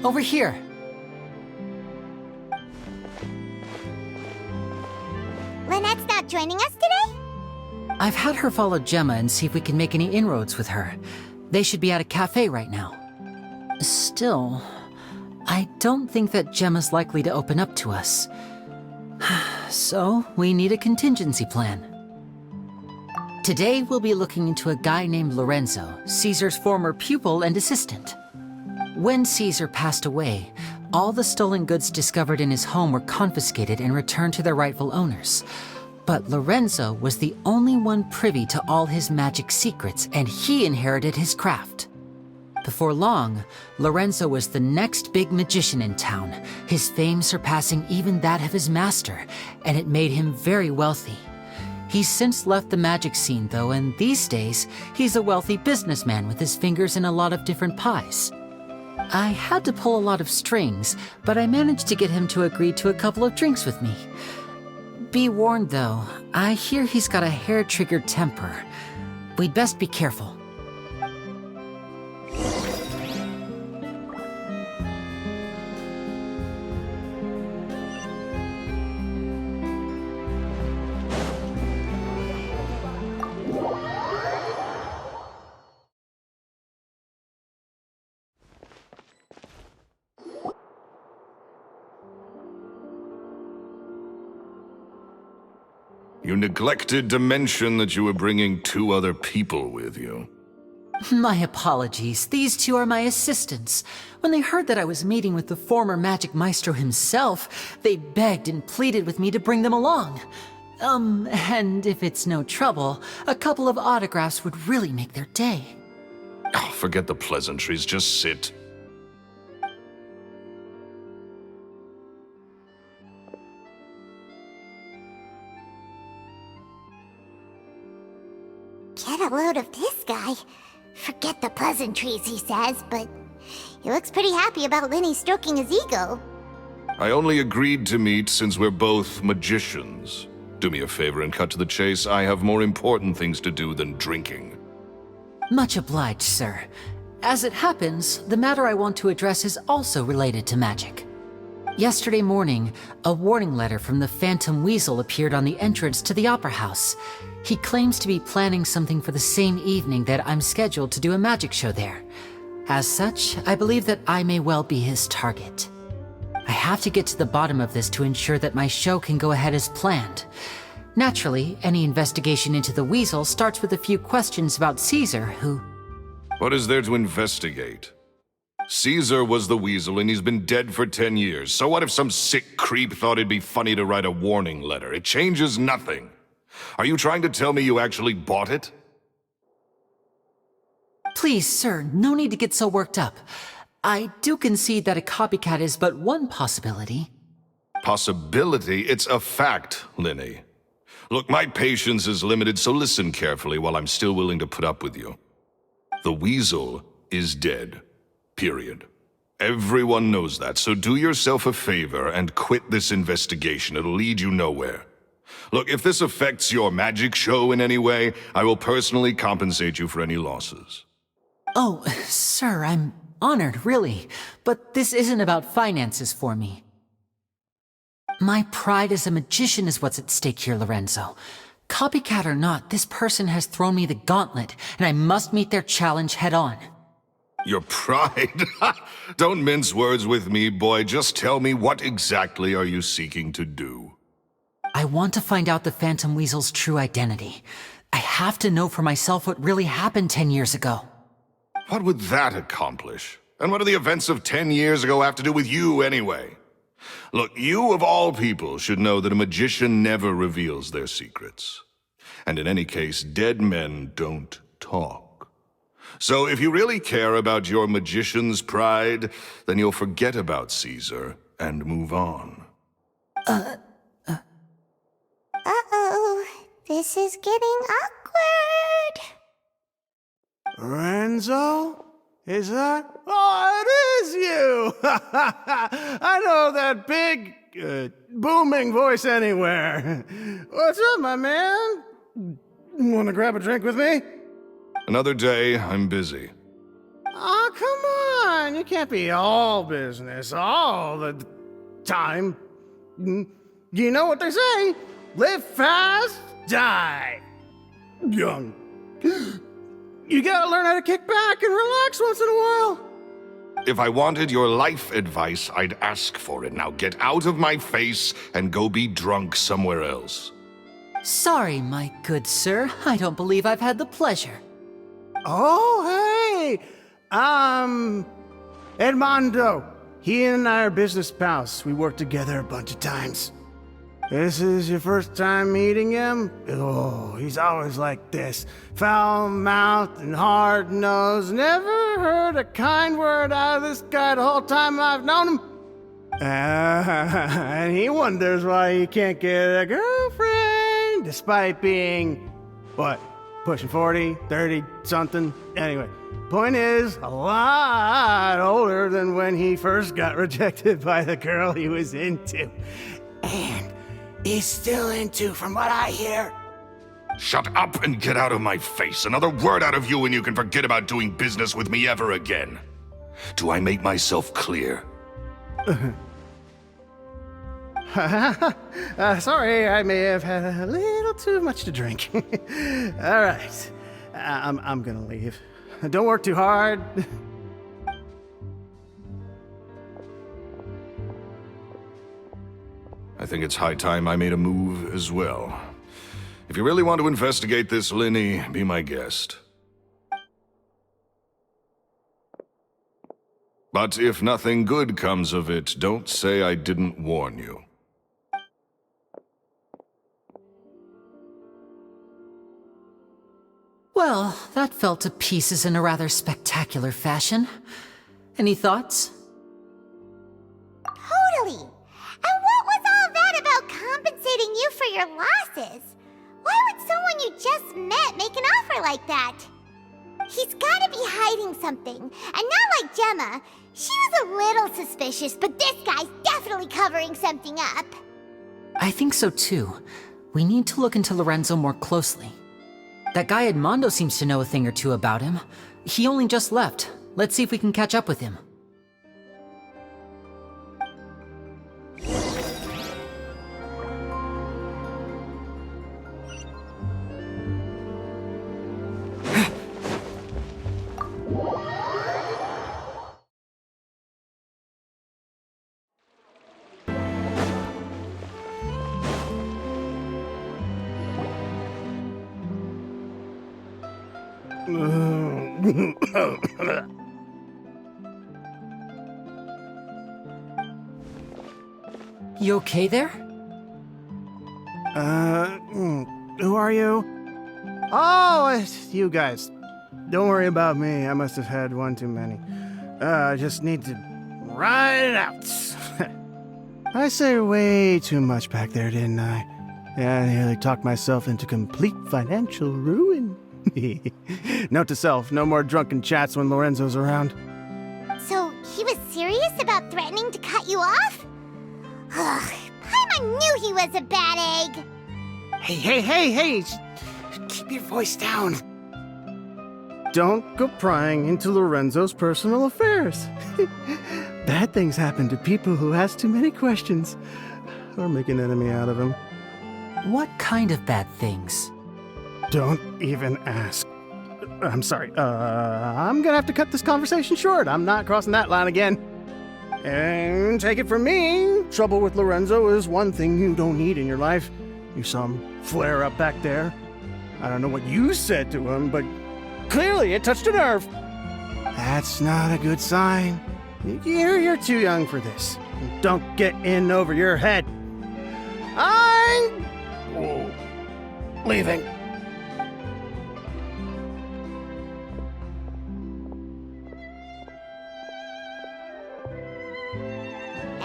over here. Lynette's not joining us today? I've had her follow Gemma and see if we can make any inroads with her. They should be at a cafe right now. Still, I don't think that Gemma's likely to open up to us. So, we need a contingency plan. Today, we'll be looking into a guy named Lorenzo, Cesar's former pupil and assistant. When Cesar passed away, all the stolen goods discovered in his home were confiscated and returned to their rightful owners. But Lorenzo was the only one privy to all his magic secrets, and he inherited his craft. Before long, Lorenzo was the next big magician in town, his fame surpassing even that of his master, and it made him very wealthy. He's since left the magic scene though, and these days, he's a wealthy businessman with his fingers in a lot of different pies. I had to pull a lot of strings, but I managed to get him to agree to a couple of drinks with me. Be warned though, I hear he's got a hair-triggered temper. We'd best be careful. You neglected to mention that you were bringing 2 other people with you. My apologies. These 2 are my assistants. When they heard that I was meeting with the former magic maestro himself, they begged and pleaded with me to bring them along. And if it's no trouble, a couple of autographs would really make their day. Oh, forget the pleasantries, just sit. Get a load of this guy. Forget the pleasantries, he says, but he looks pretty happy about Lyney stroking his ego. I only agreed to meet since we're both magicians. Do me a favor and cut to the chase. I have more important things to do than drinking. Much obliged, sir. As it happens, the matter I want to address is also related to magic. Yesterday morning, a warning letter from the Phantom Weasel appeared on the entrance to the Opera House. He claims to be planning something for the same evening that I'm scheduled to do a magic show there. As such, I believe that I may well be his target. I have to get to the bottom of this to ensure that my show can go ahead as planned. Naturally, any investigation into the Weasel starts with a few questions about Cesar, who... What is there to investigate? Cesar was the Weasel and he's been dead for 10 years. So what if some sick creep thought it'd be funny to write a warning letter? It changes nothing. Are you trying to tell me you actually bought it? Please, sir, no need to get so worked up. I do concede that a copycat is but one possibility. Possibility? It's a fact, Lyney. Look, my patience is limited, so listen carefully while I'm still willing to put up with you. The Weasel is dead. Period. Everyone knows that, so do yourself a favor and quit this investigation. It'll lead you nowhere. Look, if this affects your magic show in any way, I will personally compensate you for any losses. Oh, sir, I'm honored, really. But this isn't about finances for me. My pride as a magician is what's at stake here, Lorenzo. Copycat or not, this person has thrown me the gauntlet, and I must meet their challenge head-on. Your pride? Don't mince words with me, boy. Just tell me, what exactly are you seeking to do? I want to find out the Phantom Weasel's true identity. I have to know for myself what really happened 10 years ago. What would that accomplish? And what do the events of 10 years ago have to do with you, anyway? Look, you of all people should know that a magician never reveals their secrets. And in any case, dead men don't talk. So if you really care about your magician's pride, then you'll forget about Cesar and move on. Uh-oh. This is getting awkward. Lorenzo? Is that? Oh, it is you! I know that big, booming voice anywhere. What's up, my man? Want to grab a drink with me? Another day, I'm busy. Oh, come on, you can't be all business all the time. You know what they say? Live fast, die young. You gotta learn how to kick back and relax once in a while. If I wanted your life advice, I'd ask for it. Now get out of my face and go be drunk somewhere else. Sorry, my good sir. I don't believe I've had the pleasure. Oh, hey! Edmondo. He and I are business pals. We worked together a bunch of times. This is your first time meeting him? Oh, he's always like this. Foul-mouthed and hard-nosed. Never heard a kind word out of this guy the whole time I've known him. And he wonders why he can't get a girlfriend, despite being, what, pushing 40, 30, something? Anyway, point is, a lot older than when he first got rejected by the girl he was into. And he's still into, from what I hear. Shut up and get out of my face. Another word out of you and you can forget about doing business with me ever again. Do I make myself clear? Sorry, I may have had a little too much to drink. All right, I'm gonna leave. Don't work too hard. I think it's high time I made a move as well. If you really want to investigate this, Lyney, be my guest. But if nothing good comes of it, don't say I didn't warn you. Well, that fell to pieces in a rather spectacular fashion. Any thoughts? Totally. And what was all that about compensating you for your losses? Why would someone you just met make an offer like that? He's gotta be hiding something. And not like Gemma. She was a little suspicious, but this guy's definitely covering something up. I think so too. We need to look into Lorenzo more closely. That guy Edmondo seems to know a thing or two about him. He only just left. Let's see if we can catch up with him. You okay there? Who are you? Oh, it's you guys. Don't worry about me. I must have had one too many. I just need to ride it out. I say way too much back there, didn't I? Yeah, I nearly talked myself into complete financial ruin. Note to self, no more drunken chats when Lorenzo's around. So, he was serious about threatening to cut you off? Ugh, Paimon knew he was a bad egg. Hey, keep your voice down. Don't go prying into Lorenzo's personal affairs. Bad things happen to people who ask too many questions or make an enemy out of him. What kind of bad things? Don't even ask. I'm sorry. I'm gonna have to cut this conversation short. I'm not crossing that line again. And take it from me, trouble with Lorenzo is one thing you don't need in your life. You saw him flare up back there. I don't know what you said to him, but clearly it touched a nerve. That's not a good sign. You're too young for this. Don't get in over your head. I'm leaving.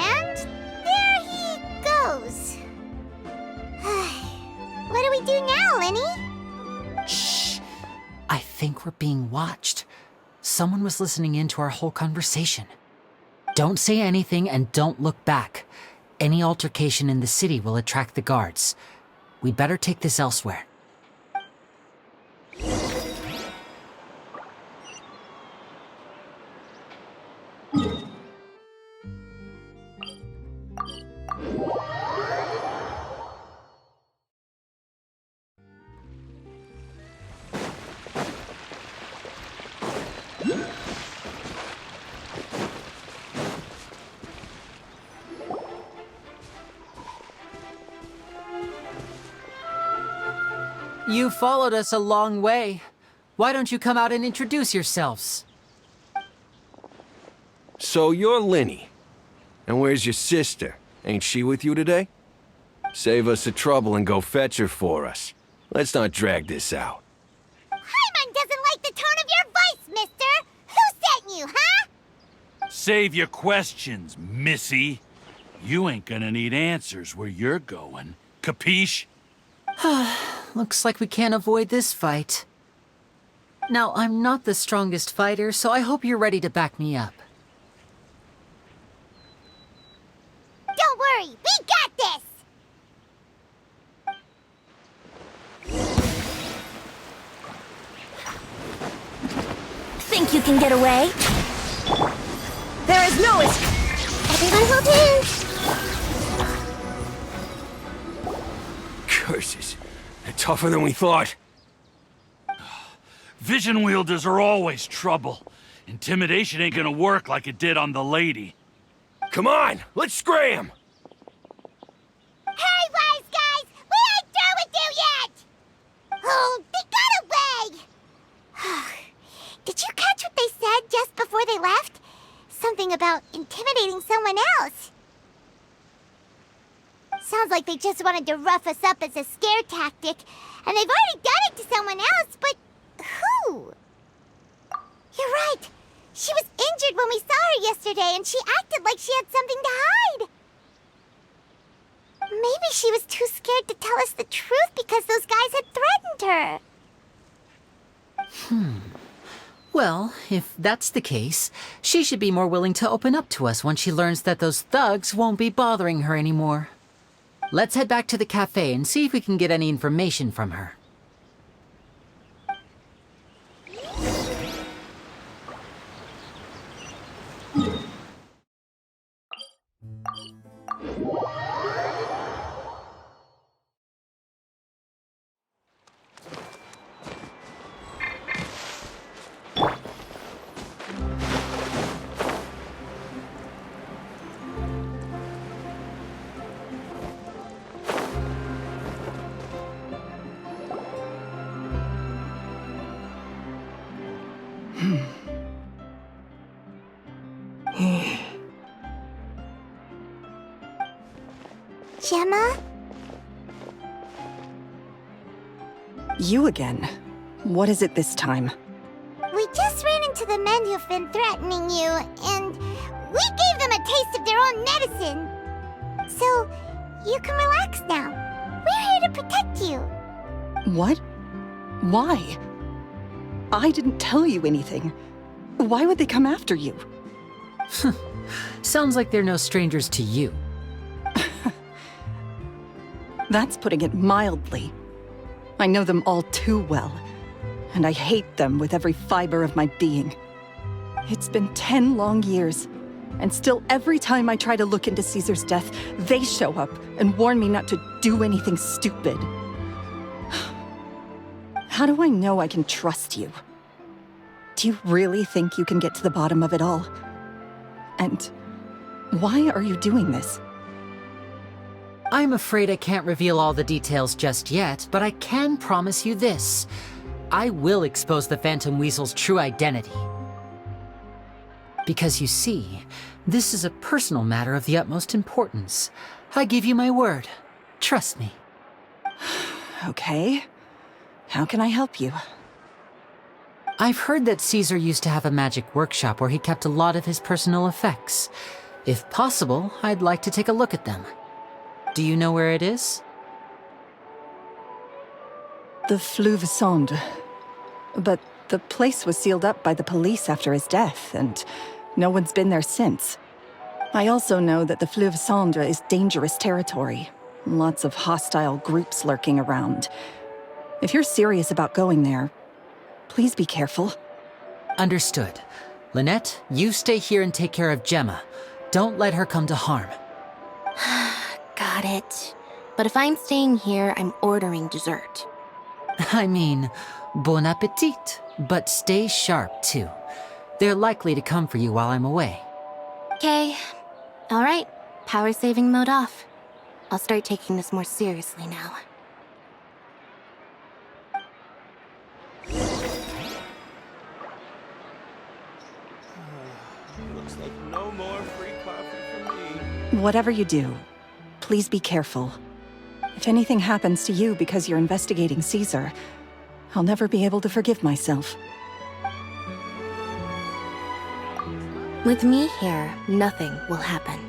And there he goes. What do we do now, Lyney? Shh! I think we're being watched. Someone was listening in to our whole conversation. Don't say anything and don't look back. Any altercation in the city will attract the guards. We'd better take this elsewhere. You followed us a long way. Why don't you come out and introduce yourselves? So you're Lyney. And where's your sister? Ain't she with you today? Save us the trouble and go fetch her for us. Let's not drag this out. Paimon doesn't like the tone of your voice, mister! Who sent you, huh? Save your questions, missy. You ain't gonna need answers where you're going. Capiche? Looks like we can't avoid this fight. Now, I'm not the strongest fighter, so I hope you're ready to back me up. Don't worry, we got this! Think you can get away? There is no escape! Everyone hold hands! Curses. They're tougher than we thought. Vision wielders are always trouble. Intimidation ain't gonna work like it did on the lady. Come on, let's scram! Hurry, wise guys! We ain't through with you yet! Oh, they got away! Did you catch what they said just before they left? Something about intimidating someone else. Sounds like they just wanted to rough us up as a scare tactic, and they've already done it to someone else, but who? You're right. She was injured when we saw her yesterday, and she acted like she had something to hide. Maybe she was too scared to tell us the truth because those guys had threatened her. Well, if that's the case, she should be more willing to open up to us once she learns that those thugs won't be bothering her anymore. Let's head back to the cafe and see if we can get any information from her. Gemma? You again. What is it this time? We just ran into the men who've been threatening you, and we gave them a taste of their own medicine. So, you can relax now. We're here to protect you. What? Why? I didn't tell you anything. Why would they come after you? Sounds like they're no strangers to you. That's putting it mildly. I know them all too well, and I hate them with every fiber of my being. It's been 10 long years, and still every time I try to look into Cesar's death, they show up and warn me not to do anything stupid. How do I know I can trust you? Do you really think you can get to the bottom of it all? And why are you doing this? I'm afraid I can't reveal all the details just yet, but I can promise you this. I will expose the Phantom Weasel's true identity. Because you see, this is a personal matter of the utmost importance. I give you my word. Trust me. Okay. How can I help you? I've heard that Cesar used to have a magic workshop where he kept a lot of his personal effects. If possible, I'd like to take a look at them. Do you know where it is? The Fleuve Sonde. But the place was sealed up by the police after his death, and no one's been there since. I also know that the Fleuve Sonde is dangerous territory. Lots of hostile groups lurking around. If you're serious about going there, please be careful. Understood. Lynette, you stay here and take care of Gemma. Don't let her come to harm. got it. But if I'm staying here, I'm ordering dessert. I mean, bon appetit, but stay sharp too. They're likely to come for you while I'm away. Okay. Alright, power saving mode off. I'll start taking this more seriously now. Looks like no more free coffee for me. Whatever you do, please be careful. If anything happens to you because you're investigating Cesar, I'll never be able to forgive myself. With me here, nothing will happen.